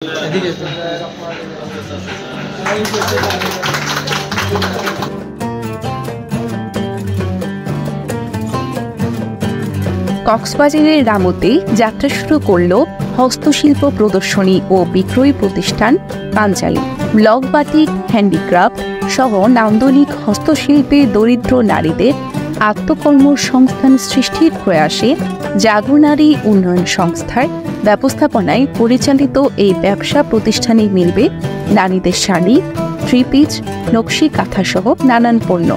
কক্সবাজারের রামুতে যাত্রা শুরু করল হস্তশিল্প প্রদর্শনী ও বিক্রয় প্রতিষ্ঠান পাঞ্চালী। ব্লক বাটিক, হ্যান্ডিক্রাফট সহ নান্দনিক হস্তশিল্পে দরিদ্র নারীদের আত্মকর্মসংস্থান সৃষ্টির প্রয়াসে জাগো নারী উন্নয়ন সংস্থার ব্যবস্থাপনায় পরিচালিত এই ব্যবসা প্রতিষ্ঠানে মিলবে নারীদের শাড়ি, থ্রি-পিস, নকশি কাঁথাসহ নানান পণ্য।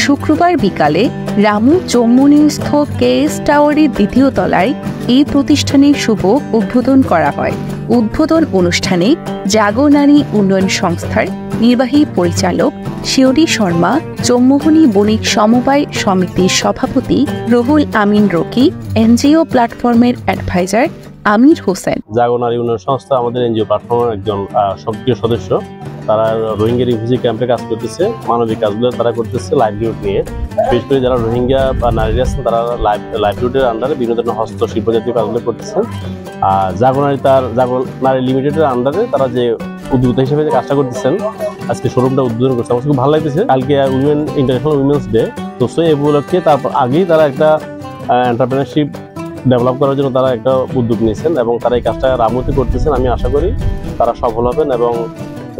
শুক্রবার বিকালে রামু চৌমুহনীস্থ কেএস টাওয়ারের দ্বিতীয় তলায় এই প্রতিষ্ঠানের শুভ উদ্বোধন করা হয়। উদ্বোধন অনুষ্ঠানে জাগো নারী উন্নয়ন সংস্থার নির্বাহী পরিচালক শিউরি শর্মা, চৌমুহনী বণিক সমবায় সমিতির সভাপতি রুহুল আমিন রকি, এনজিও প্ল্যাটফর্মের অ্যাডভাইজার আমির হোসেন। জাগো নারী উন্নয়ন সংস্থা আমাদের এনজিও প্ল্যাটফর্মের একজন সক্রিয় সদস্য। তারা রোহিঙ্গা রিফিউজি ক্যাম্পে কাজ করতেছে, মানবিক কাজগুলো তারা করতেছে লাইভলিহুড নিয়ে। বিশেষ করে যারা রোহিঙ্গা বা নারীরা আছেন তারা লাইভলিহুডের আন্ডারে বিভিন্ন ধরনের হস্তশিল্প জাতীয় কাজগুলো করতেছেন। আর জাগো নারী লিমিটেডের আন্ডারে তারা যে উদ্যোক্তা হিসেবে যে কাজটা করতেছেন, আজকে শোরুমটা উদ্বোধন করছে, আমার খুব ভালো লাগতেছে। কালকে ইন্টারন্যাশনাল উইমেন্স ডে, তো সেই উপলক্ষে তারপর আগেই তারা একটা এন্টারপ্রেনারশিপ ডেভেলপ করার জন্য তারা একটা উদ্যোগ নিয়েছেন এবং তারা এই কাজটা রামুতে করতেছেন। আমি আশা করি তারা সফল হবেন এবং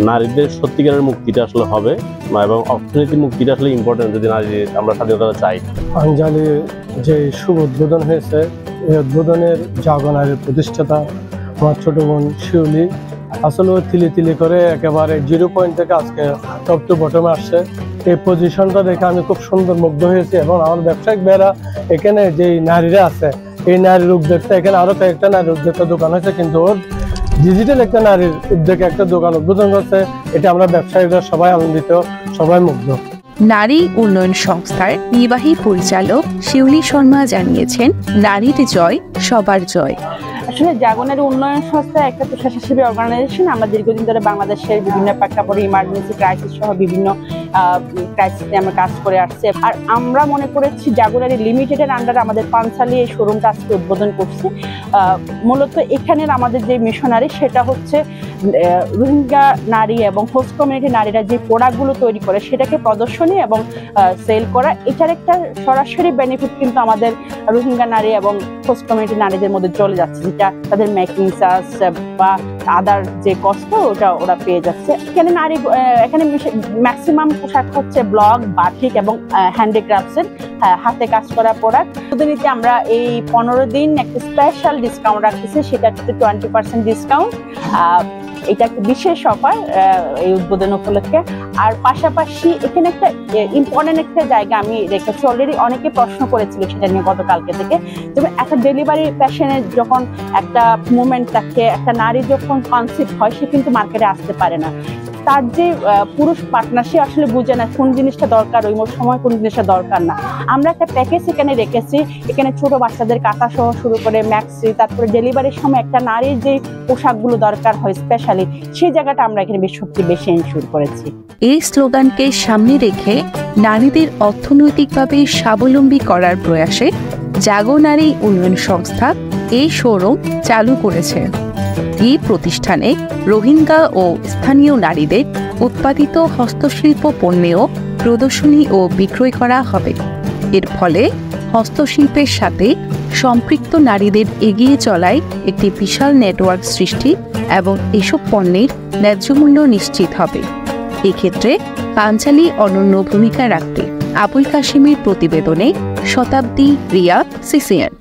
নারীদের সত্যিকারের মুক্তিটা আসলে হবে এবং অর্থনীতির মুক্তিটা আসলে ইম্পর্টেন্ট যদি আমরা স্বাধীনতা চাই। পাঞ্চালীর যে শুভ উদ্বোধন হয়েছে, এই উদ্বোধনের জাগো নারীর প্রতিষ্ঠাতা আমার ছোট বোন শিউলি আসলে তিলি তিলি করে একেবারে 0 পয়েন্ট থেকে আজকে টপ টু বটমে আসছে। এই পজিশনটা দেখে আমি খুব সুন্দর মুগ্ধ হয়েছি এবং আমার ব্যবসায়িক ভাইরা এখানে যে নারীরা আছে, এই নারীর উদ্যোক্তা, এখানে আরো কয়েকটা নারীর উদ্যোক্তা দোকান হয়েছে, কিন্তু ওর ডিজিটাল একটা নারীর উদ্যোগে একটা দোকান উদ্বোধন করছে। এটা আমরা ব্যবসায়ীরা সবাই আনন্দিত, সবাই মুগ্ধ। নারী উন্নয়ন সংস্থার নির্বাহী পরিচালক শিউলি শর্মা জানিয়েছেন, নারীর জয় সবার জয়। আসলে জাগো নারী উন্নয়ন সংস্থা একটা স্বেচ্ছাসেবী অর্গানাইজেশন। আমরা দীর্ঘদিন ধরে বাংলাদেশের বিভিন্ন প্রেক্ষাপটে ইমার্জেন্সি ক্রাইসিস সহ বিভিন্ন ক্রাইসিসে আমরা কাজ করে আসছি। আর আমরা মনে করেছি জাগো নারী লিমিটেডের আন্ডারে আমাদের পাঞ্চালী এই শোরুমটা আজকে উদ্বোধন করছি। মূলত এখানের আমাদের যে মিশনারি সেটা হচ্ছে রোহিঙ্গা নারী এবং হোস্ট কমিউনিটি নারীরা যে প্রোডাক্টগুলো তৈরি করে সেটাকে প্রদর্শনী এবং সেল করা। এটার একটা সরাসরি বেনিফিট কিন্তু আমাদের রোহিঙ্গা নারী এবং হোস্ট কমিউনিটি নারীদের মধ্যে চলে যাচ্ছে, যেটা তাদের মেকিং চার্জ বা আদার যে কষ্ট ওটা ওরা পেয়ে যাচ্ছে। এখানে ম্যাক্সিমাম পোশাক হচ্ছে ব্লক, বাটিক এবং হ্যান্ডিক্রাফটসের হাতে কাজ করা প্রোডাক্ট। প্রতিনিধি আমরা এই 15 দিন একটা স্পেশাল ডিসকাউন্ট রাখতেছি, সেটা হচ্ছে 20% ডিসকাউন্ট। এটা একটা বিশেষ অফার এই উদ্বোধন উপলক্ষে। আর পাশাপাশি এখানে একটা ইম্পর্টেন্ট একটা জায়গা আমি রেখেছি, অলরেডি অনেকে প্রশ্ন করেছিল সেটা নিয়ে গতকালকে থেকে। যেমন একটা ডেলিভারি পেশেন্টের যখন একটা মুভমেন্ট থাকে, একটা নারী যখন কনসিভ হয়, সে কিন্তু মার্কেটে আসতে পারে না। তার যে পুরুষ পার্টনার, সে আসলে বুঝে না কোন জিনিসটা দরকার, ওই সময় কোন জিনিসটা দরকার না। আমরা একটা প্যাকেজ এখানে রেখেছি, এখানে ছোট বাচ্চাদের কাঁথা সহ শুরু করে ম্যাক্সি, তারপরে ডেলিভারির সময় একটা নারীর যে পোশাকগুলো দরকার হয় স্পেশালি, সেই জায়গাটা আমরা এখানে সবচেয়ে বেশি এনশিওর করেছি। এই স্লোগানকে সামনে রেখে নারীদের অর্থনৈতিকভাবে স্বাবলম্বী করার প্রয়াসে জাগো নারী উন্নয়ন সংস্থা এই শোরুম চালু করেছে। এই প্রতিষ্ঠানে রোহিঙ্গা ও স্থানীয় নারীদের উৎপাদিত হস্তশিল্প পণ্যেও প্রদর্শনী ও বিক্রয় করা হবে। এর ফলে হস্তশিল্পের সাথে সম্পৃক্ত নারীদের এগিয়ে চলায় একটি বিশাল নেটওয়ার্ক সৃষ্টি এবং এসব পণ্যের ন্যায্য মূল্য নিশ্চিত হবে। এক্ষেত্রে পাঞ্চালী অনন্য ভূমিকা রাখবে। আবুল কাশিমের প্রতিবেদনে শতাব্দী, রিয়া, সিসিএন।